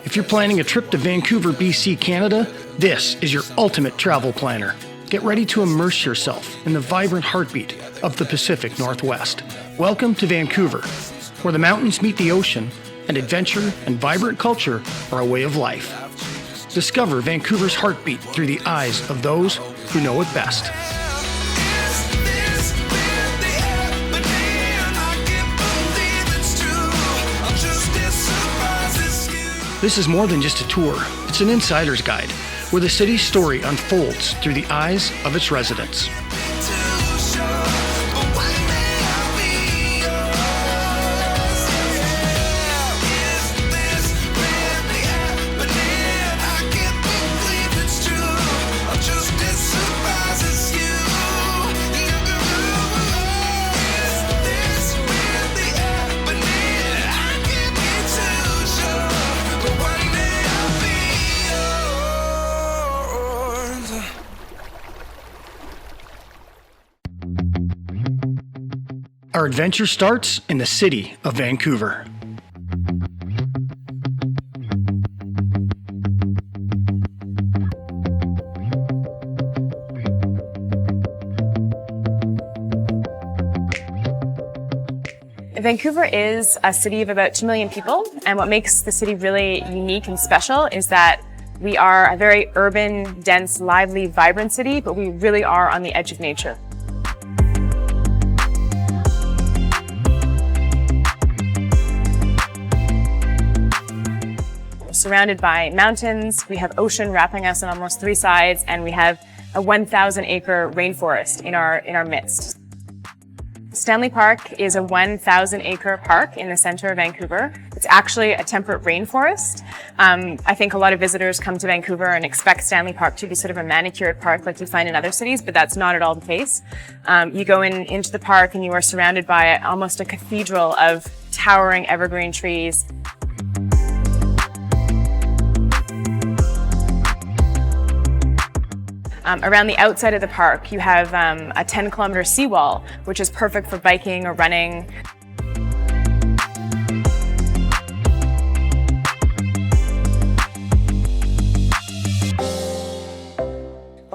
If you're planning a trip to Vancouver, BC, Canada, this is your ultimate travel planner. Get ready to immerse yourself in the vibrant heartbeat of the Pacific Northwest. Welcome to Vancouver, where the mountains meet the ocean and adventure and vibrant culture are a way of life. Discover Vancouver's heartbeat through the eyes of those who know it best. This is more than just a tour. It's an insider's guide, where the city's story unfolds through the eyes of its residents. Our adventure starts in the city of Vancouver. Vancouver is a city of about 2 million people, and what makes the city really unique and special is that we are a very urban, dense, lively, vibrant city, but we really are on the edge of nature. Surrounded by mountains, we have ocean wrapping us on almost 3 sides, and we have a 1,000-acre rainforest in our midst. Stanley Park is a 1,000-acre park in the center of Vancouver. It's actually a temperate rainforest. I think a lot of visitors come to Vancouver and expect Stanley Park to be sort of a manicured park like you find in other cities, but that's not at all the case. You go into the park and you are surrounded by almost a cathedral of towering evergreen trees. Around the outside of the park, you have a 10-kilometer seawall, which is perfect for biking or running.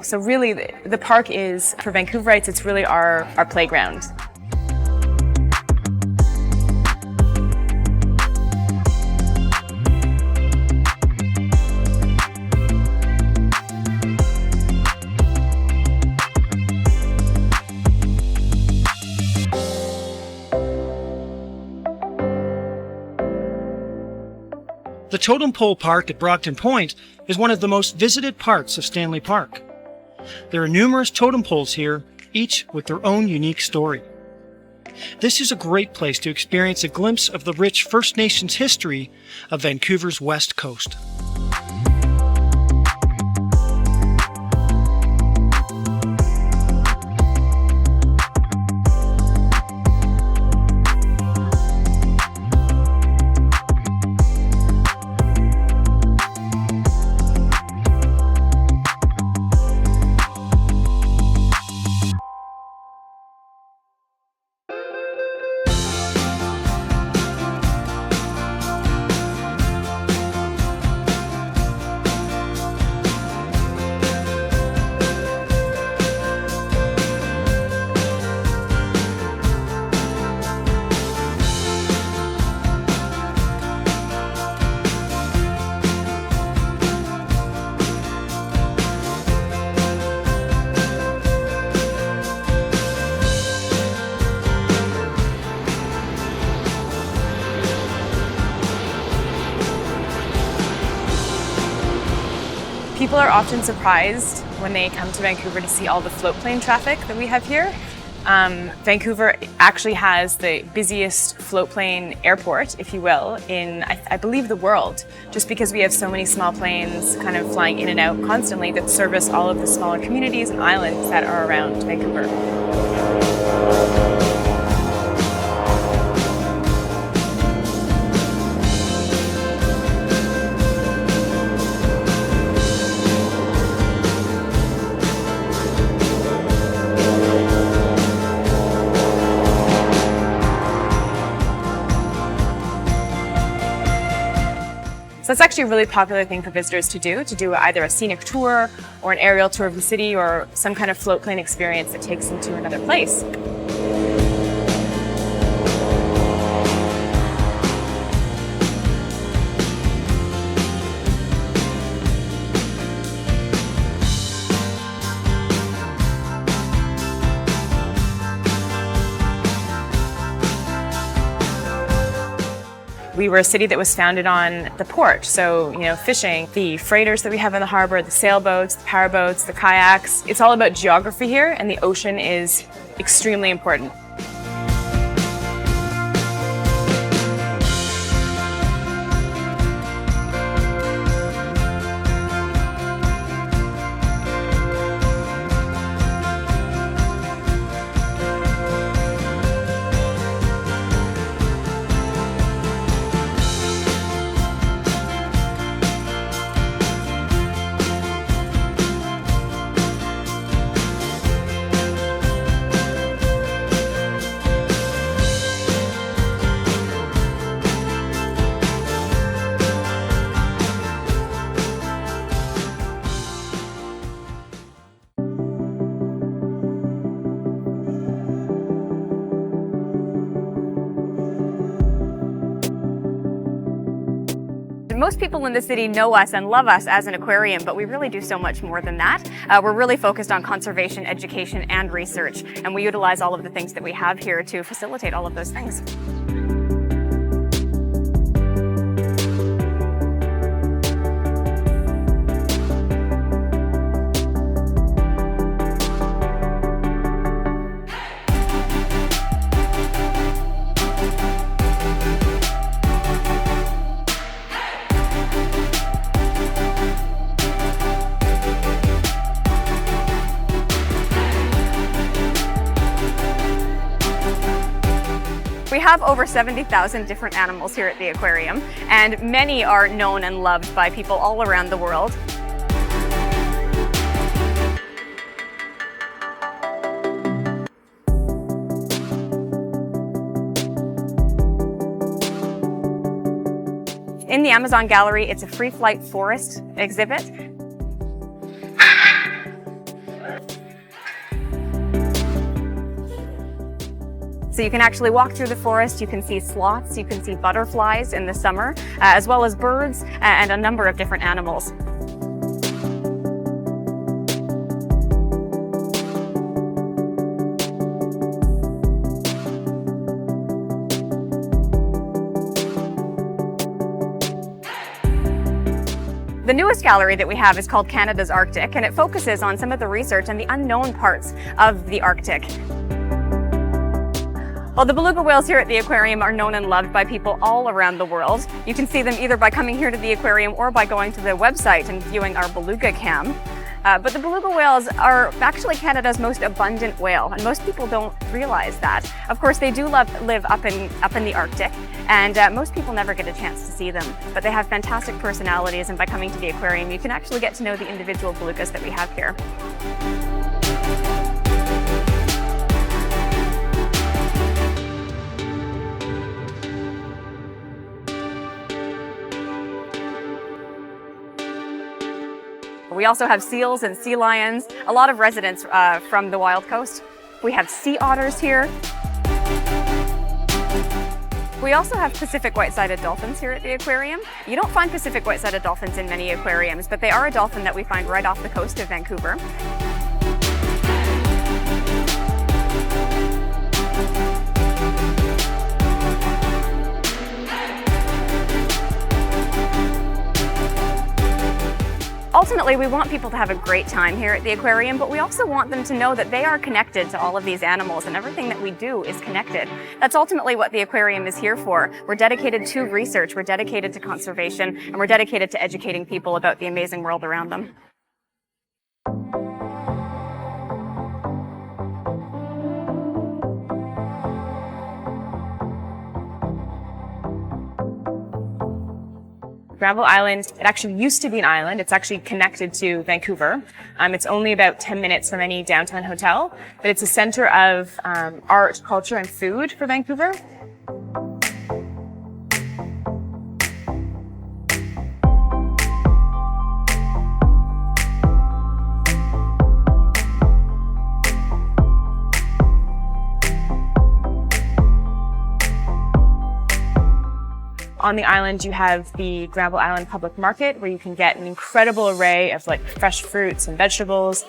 So really, the park is, for Vancouverites, it's really our playground. The Totem Pole Park at Brockton Point is one of the most visited parts of Stanley Park. There are numerous totem poles here, each with their own unique story. This is a great place to experience a glimpse of the rich First Nations history of Vancouver's West Coast. People are often surprised when they come to Vancouver to see all the float plane traffic that we have here. Vancouver actually has the busiest float plane airport, if you will, in, I believe, the world, just because we have so many small planes kind of flying in and out constantly that service all of the smaller communities and islands that are around Vancouver. So that's actually a really popular thing for visitors to do either a scenic tour or an aerial tour of the city or some kind of float plane experience that takes them to another place. We were a city that was founded on the port, so fishing, the freighters that we have in the harbor, the sailboats, the powerboats, the kayaks. It's all about geography here, and the ocean is extremely important. Most people in the city know us and love us as an aquarium, but we really do so much more than that. We're really focused on conservation, education, and research, and we utilize all of the things that we have here to facilitate all of those things. We have over 70,000 different animals here at the aquarium, and many are known and loved by people all around the world. In the Amazon Gallery, it's a free flight forest exhibit. So you can actually walk through the forest, you can see sloths, you can see butterflies in the summer, as well as birds and a number of different animals. The newest gallery that we have is called Canada's Arctic, and it focuses on some of the research and the unknown parts of the Arctic. Well, the beluga whales here at the aquarium are known and loved by people all around the world. You can see them either by coming here to the aquarium or by going to the website and viewing our beluga cam. But the beluga whales are actually Canada's most abundant whale, and most people don't realize that. Of course, they do live up in the Arctic, and most people never get a chance to see them. But they have fantastic personalities, and by coming to the aquarium, you can actually get to know the individual belugas that we have here. We also have seals and sea lions, a lot of residents from the Wild Coast. We have sea otters here. We also have Pacific white-sided dolphins here at the aquarium. You don't find Pacific white-sided dolphins in many aquariums, but they are a dolphin that we find right off the coast of Vancouver. Ultimately, we want people to have a great time here at the aquarium, but we also want them to know that they are connected to all of these animals, and everything that we do is connected. That's ultimately what the aquarium is here for. We're dedicated to research, we're dedicated to conservation, and we're dedicated to educating people about the amazing world around them. Granville Island, it actually used to be an island. It's actually connected to Vancouver. It's only about 10 minutes from any downtown hotel, but it's a center of art, culture, and food for Vancouver. On the island, you have the Granville Island Public Market, where you can get an incredible array of like fresh fruits and vegetables.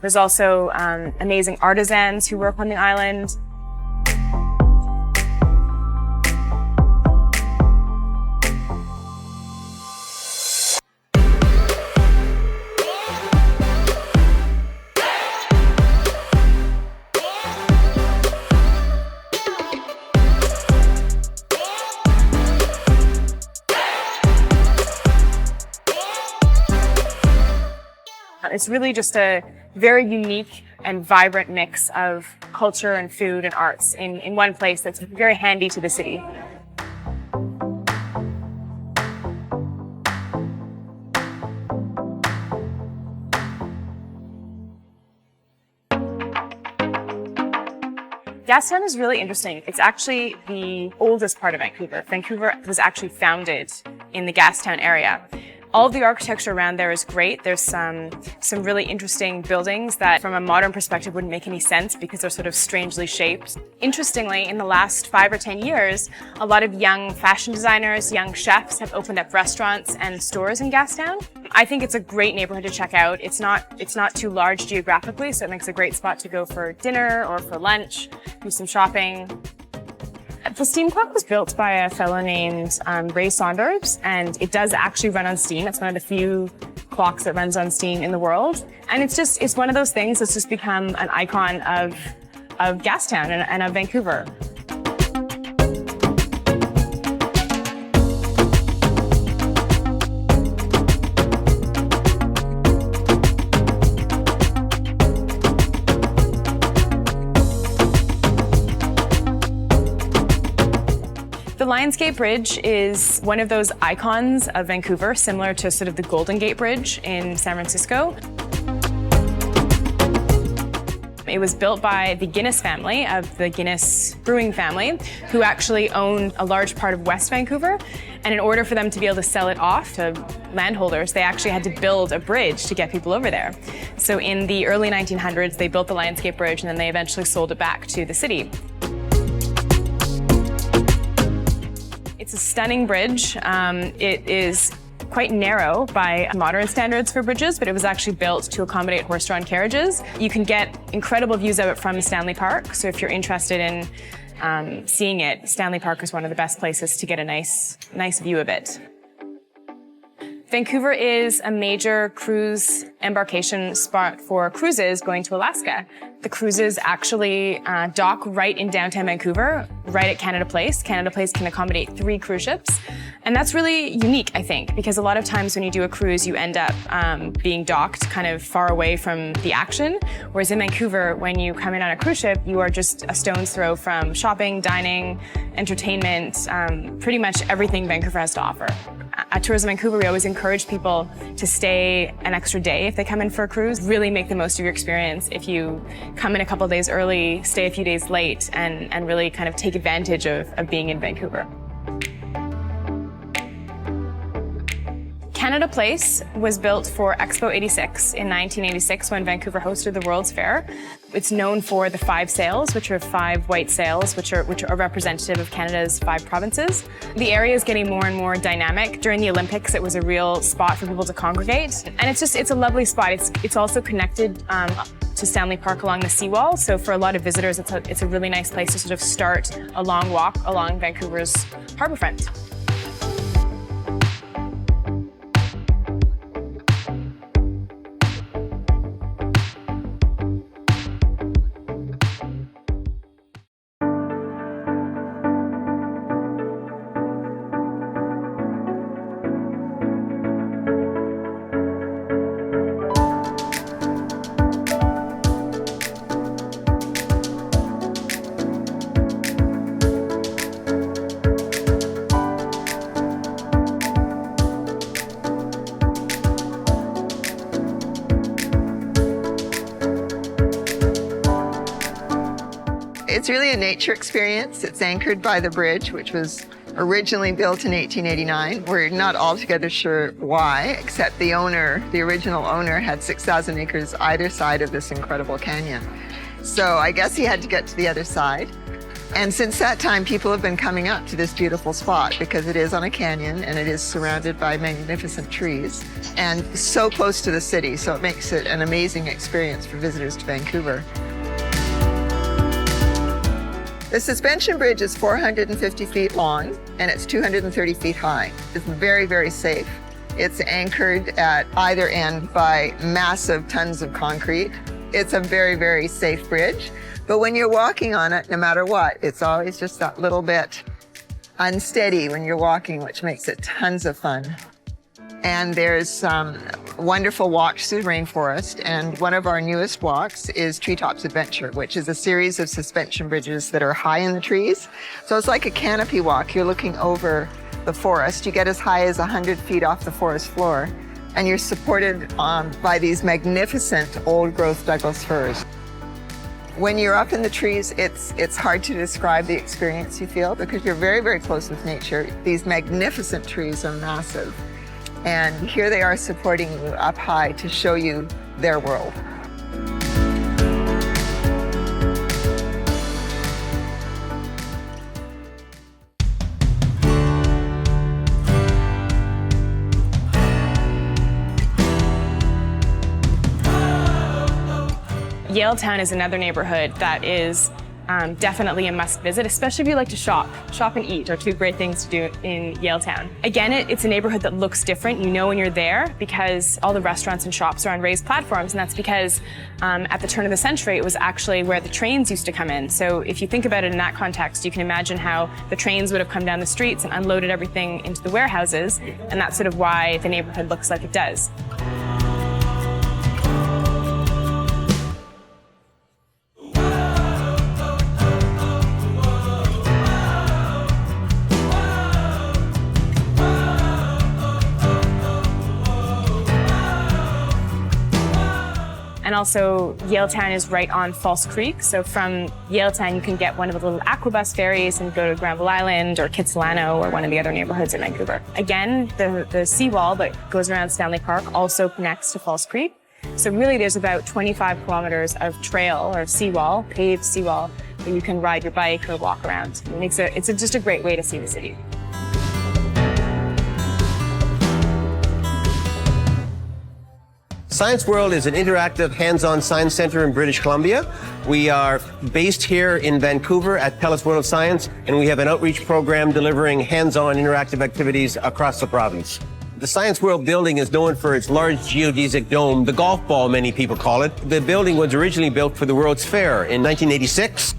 There's also amazing artisans who work on the island. It's really just a very unique and vibrant mix of culture and food and arts in one place that's very handy to the city. Gastown is really interesting. It's actually the oldest part of Vancouver. Vancouver was actually founded in the Gastown area. All of the architecture around there is great. There's some really interesting buildings that from a modern perspective wouldn't make any sense because they're sort of strangely shaped. Interestingly, in the last 5 or 10 years, a lot of young fashion designers, young chefs have opened up restaurants and stores in Gastown. I think it's a great neighborhood to check out. It's not too large geographically, so it makes a great spot to go for dinner or for lunch, do some shopping. The steam clock was built by a fellow named Ray Saunders, and it does actually run on steam. It's one of the few clocks that runs on steam in the world. And it's one of those things that's just become an icon of Gastown and of Vancouver. The Lionsgate Bridge is one of those icons of Vancouver, similar to sort of the Golden Gate Bridge in San Francisco. It was built by the Guinness family of the Guinness brewing family, who actually owned a large part of West Vancouver. And in order for them to be able to sell it off to landholders, they actually had to build a bridge to get people over there. So in the early 1900s, they built the Lionsgate Bridge, and then they eventually sold it back to the city. It's a stunning bridge. It is quite narrow by modern standards for bridges, but it was actually built to accommodate horse-drawn carriages. You can get incredible views of it from Stanley Park, so if you're interested in seeing it, Stanley Park is one of the best places to get a nice view of it. Vancouver is a major cruise embarkation spot for cruises going to Alaska. The cruises actually dock right in downtown Vancouver, right at Canada Place. Canada Place can accommodate 3 cruise ships. And that's really unique, I think, because a lot of times when you do a cruise, you end up being docked kind of far away from the action. Whereas in Vancouver, when you come in on a cruise ship, you are just a stone's throw from shopping, dining, entertainment, pretty much everything Vancouver has to offer. At Tourism Vancouver, we always encourage people to stay an extra day if they come in for a cruise. Really make the most of your experience. If you come in a couple of days early, stay a few days late, and really kind of take advantage of being in Vancouver. Canada Place was built for Expo 86 in 1986 when Vancouver hosted the World's Fair. It's known for the 5 sails, which are 5 white sails, which are representative of Canada's 5 provinces. The area is getting more and more dynamic. During the Olympics, it was a real spot for people to congregate. And it's a lovely spot. It's also connected to Stanley Park along the seawall. So for a lot of visitors, it's a really nice place to sort of start a long walk along Vancouver's harbourfront. It's really a nature experience. It's anchored by the bridge, which was originally built in 1889. We're not altogether sure why, except the original owner, had 6,000 acres either side of this incredible canyon. So I guess he had to get to the other side. And since that time, people have been coming up to this beautiful spot because it is on a canyon and it is surrounded by magnificent trees and so close to the city. So it makes it an amazing experience for visitors to Vancouver. The suspension bridge is 450 feet long and it's 230 feet high. It's very, very safe. It's anchored at either end by massive tons of concrete. It's a very, very safe bridge. But when you're walking on it, no matter what, it's always just that little bit unsteady when you're walking, which makes it tons of fun. And there's wonderful walks through the rainforest. And one of our newest walks is Treetops Adventure, which is a series of suspension bridges that are high in the trees. So it's like a canopy walk. You're looking over the forest. You get as high as 100 feet off the forest floor. And you're supported by these magnificent old growth Douglas firs. When you're up in the trees, it's hard to describe the experience you feel because you're very, very close with nature. These magnificent trees are massive. And here they are supporting you up high to show you their world. Yaletown is another neighborhood that is definitely a must visit, especially if you like to shop. Shop and eat are two great things to do in Yaletown. Again, it's a neighborhood that looks different. You know when you're there because all the restaurants and shops are on raised platforms, and that's because at the turn of the century, it was actually where the trains used to come in. So if you think about it in that context, you can imagine how the trains would have come down the streets and unloaded everything into the warehouses, and that's sort of why the neighborhood looks like it does. And also, Yaletown is right on False Creek. So from Yaletown, you can get one of the little aquabus ferries and go to Granville Island or Capilano or one of the other neighborhoods in Vancouver. Again, the seawall that goes around Stanley Park also connects to False Creek. So really, there's about 25 kilometers of trail or seawall, paved seawall, where you can ride your bike or walk around. It's just a great way to see the city. Science World is an interactive, hands-on science center in British Columbia. We are based here in Vancouver at Telus World of Science, and we have an outreach program delivering hands-on interactive activities across the province. The Science World building is known for its large geodesic dome, the golf ball many people call it. The building was originally built for the World's Fair in 1986.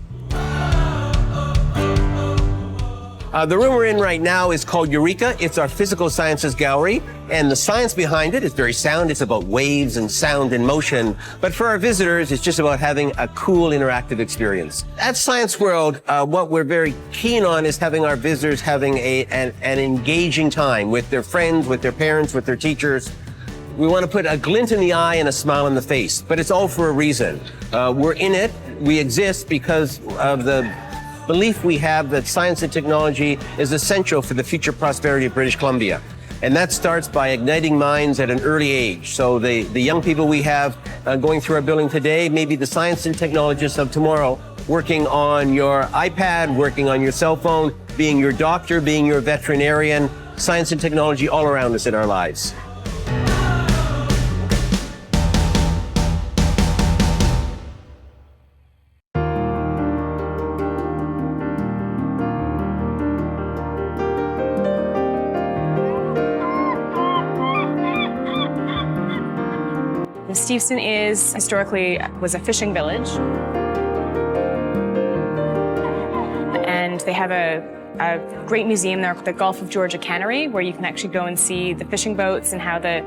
The room we're in right now is called Eureka. It's our physical sciences gallery, and the science behind it is very sound. It's about waves and sound and motion. But for our visitors, it's just about having a cool interactive experience. At Science World, what we're very keen on is having our visitors having an engaging time with their friends, with their parents, with their teachers. We want to put a glint in the eye and a smile on the face, but it's all for a reason. We're in it. We exist because of the belief we have that science and technology is essential for the future prosperity of British Columbia. And that starts by igniting minds at an early age. So the young people we have going through our building today may be the science and technologists of tomorrow, working on your iPad, working on your cell phone, being your doctor, being your veterinarian, science and technology all around us in our lives. Steveston historically was a fishing village. And they have a great museum there, the Gulf of Georgia Cannery, where you can actually go and see the fishing boats and how the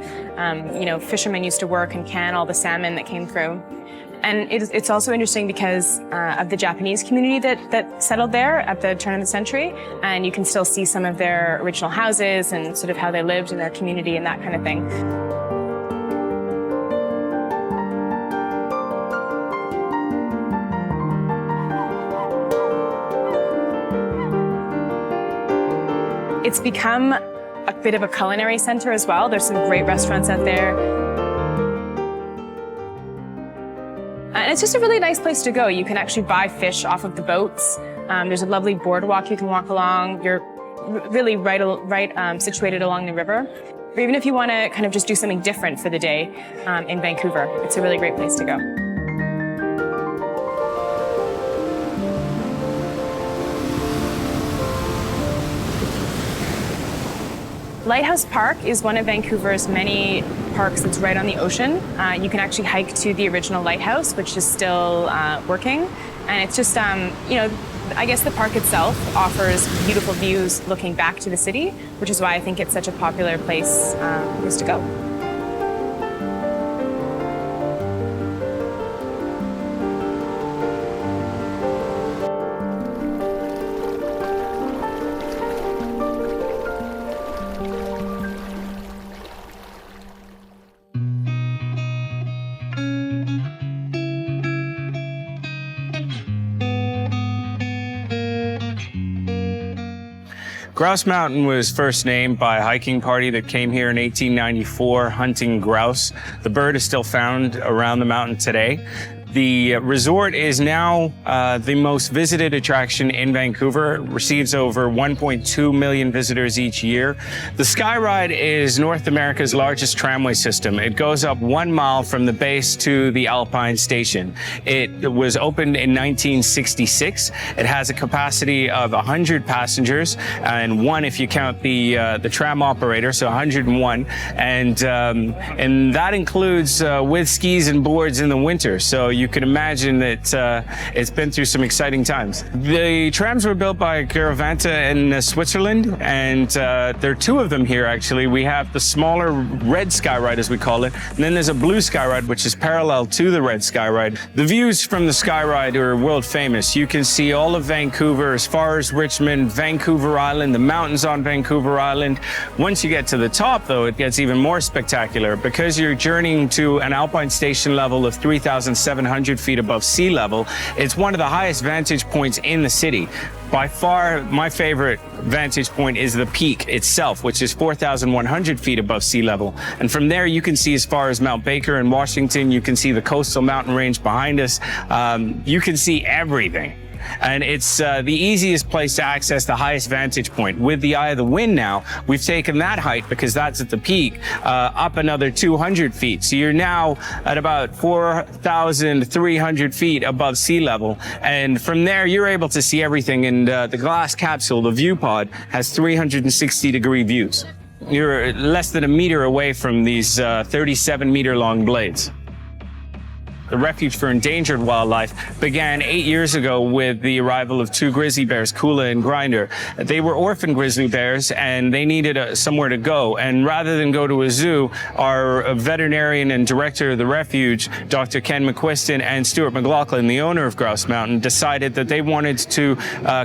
fishermen used to work and can all the salmon that came through. And it's also interesting because of the Japanese community that settled there at the turn of the century, and you can still see some of their original houses and sort of how they lived in their community and that kind of thing. It's become a bit of a culinary center as well. There's some great restaurants out there. And it's just a really nice place to go. You can actually buy fish off of the boats. There's a lovely boardwalk you can walk along. You're really right situated along the river. Or even if you want to kind of just do something different for the day in Vancouver, it's a really great place to go. Lighthouse Park is one of Vancouver's many parks that's right on the ocean. You can actually hike to the original lighthouse, which is still working. And it's just, I guess the park itself offers beautiful views looking back to the city, which is why I think it's such a popular place to go. Grouse Mountain was first named by a hiking party that came here in 1894 hunting grouse. The bird is still found around the mountain today. The resort is now the most visited attraction in Vancouver. It receives over 1.2 million visitors each year. The Skyride is North America's largest tramway system. It goes up 1 mile from the base to the Alpine Station. It was opened in 1966. It has a capacity of 100 passengers, and one if you count the tram operator, so 101. And that includes with skis and boards in the winter. So you can imagine that it's been through some exciting times. The trams were built by Caravanta in Switzerland, and there are two of them here actually. We have the smaller red Skyride, as we call it, and then there's a blue Skyride, which is parallel to the red Skyride. The views from the Skyride are world famous. You can see all of Vancouver as far as Richmond, Vancouver Island, the mountains on Vancouver Island. Once you get to the top, though, it gets even more spectacular because you're journeying to an Alpine Station level of 3,700 feet above sea level. It's one of the highest vantage points in the city. By far, my favorite vantage point is the peak itself, which is 4,100 feet above sea level. And from there, you can see as far as Mount Baker in Washington. You can see the coastal mountain range behind us. You can see everything. And it's the easiest place to access the highest vantage point. With the Eye of the Wind now, we've taken that height, because that's at the peak, up another 200 feet. So you're now at about 4,300 feet above sea level. And from there, you're able to see everything. And the glass capsule, the view pod, has 360-degree views. You're less than a meter away from these 37-meter long blades. The Refuge for Endangered Wildlife began 8 years ago with the arrival of two grizzly bears, Kula and Grinder. They were orphan grizzly bears, and they needed somewhere to go. And rather than go to a zoo, our veterinarian and director of the refuge, Dr. Ken McQuiston, and Stuart McLaughlin, the owner of Grouse Mountain, decided that they wanted to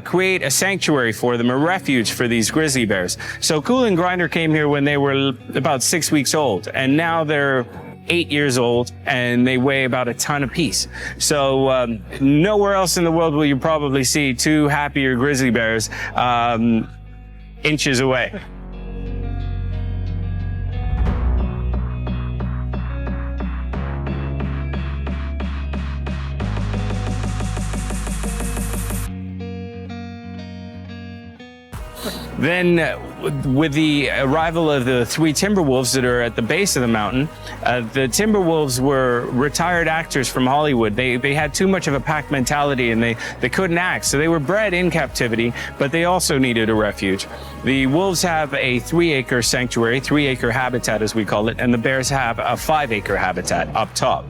create a sanctuary for them, a refuge for these grizzly bears. So Kula and Grinder came here when they were about 6 weeks old, and now they're 8 years old, and they weigh about a ton apiece. So nowhere else in the world will you probably see two happier grizzly bears inches away. Then, with the arrival of the three timber wolves that are at the base of the mountain, the timber wolves were retired actors from Hollywood. They had too much of a pack mentality, and they couldn't act. So they were bred in captivity, but they also needed a refuge. The wolves have a 3-acre sanctuary, 3-acre habitat as we call it, and the bears have a 5-acre habitat up top.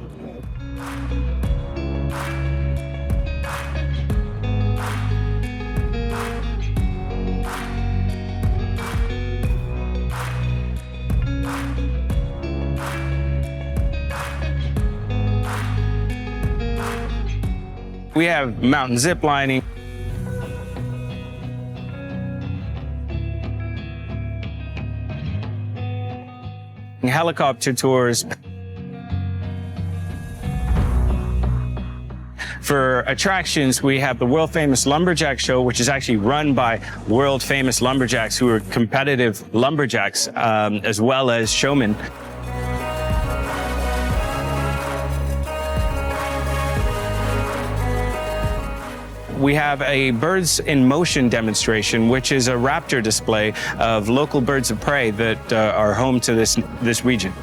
We have mountain zip lining, helicopter tours. For attractions, we have the world-famous Lumberjack Show, which is actually run by world-famous lumberjacks who are competitive lumberjacks, as well as showmen. We have a birds in motion demonstration, which is a raptor display of local birds of prey that are home to this region.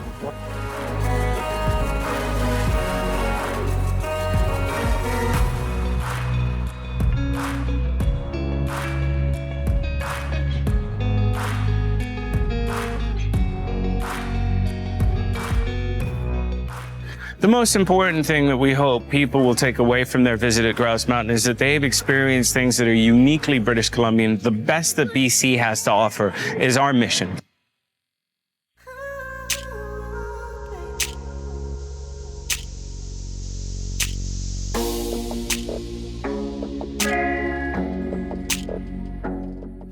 The most important thing that we hope people will take away from their visit at Grouse Mountain is that they've experienced things that are uniquely British Columbian. The best that BC has to offer is our mission.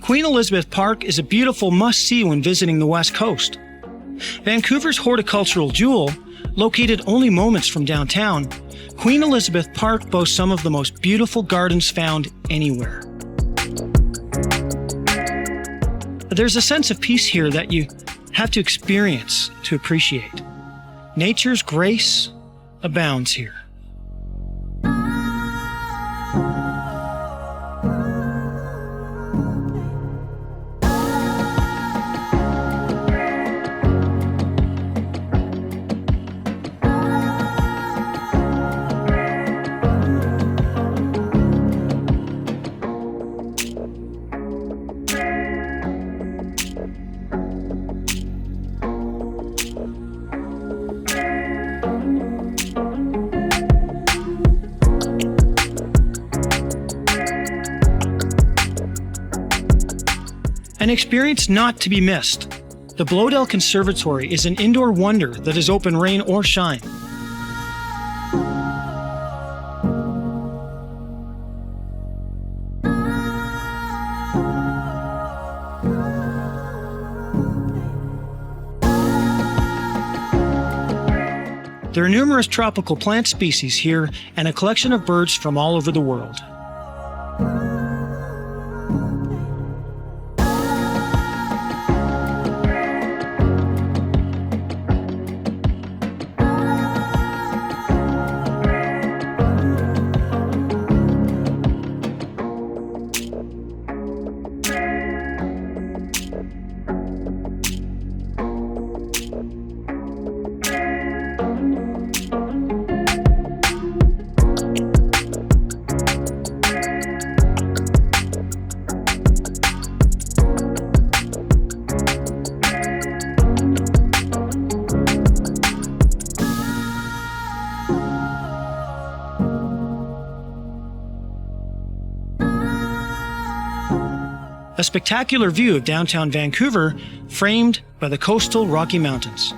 Queen Elizabeth Park is a beautiful must-see when visiting the West Coast. Vancouver's horticultural jewel, located only moments from downtown, Queen Elizabeth Park boasts some of the most beautiful gardens found anywhere. There's a sense of peace here that you have to experience to appreciate. Nature's grace abounds here. An experience not to be missed. The Bloedel Conservatory is an indoor wonder that is open rain or shine. There are numerous tropical plant species here and a collection of birds from all over the world. A spectacular view of downtown Vancouver, framed by the coastal Rocky Mountains.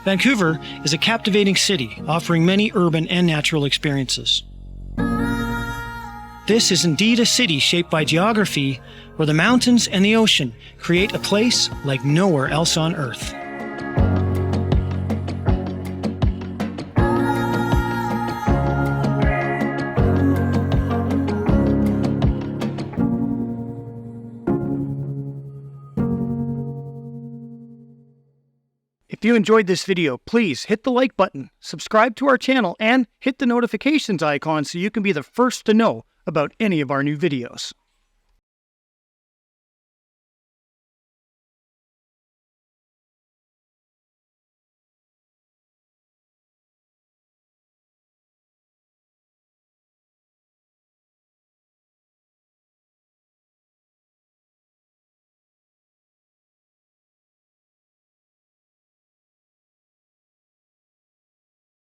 Vancouver is a captivating city, offering many urban and natural experiences. This is indeed a city shaped by geography, where the mountains and the ocean create a place like nowhere else on Earth. If you enjoyed this video, please hit the like button, subscribe to our channel, and hit the notifications icon so you can be the first to know about any of our new videos.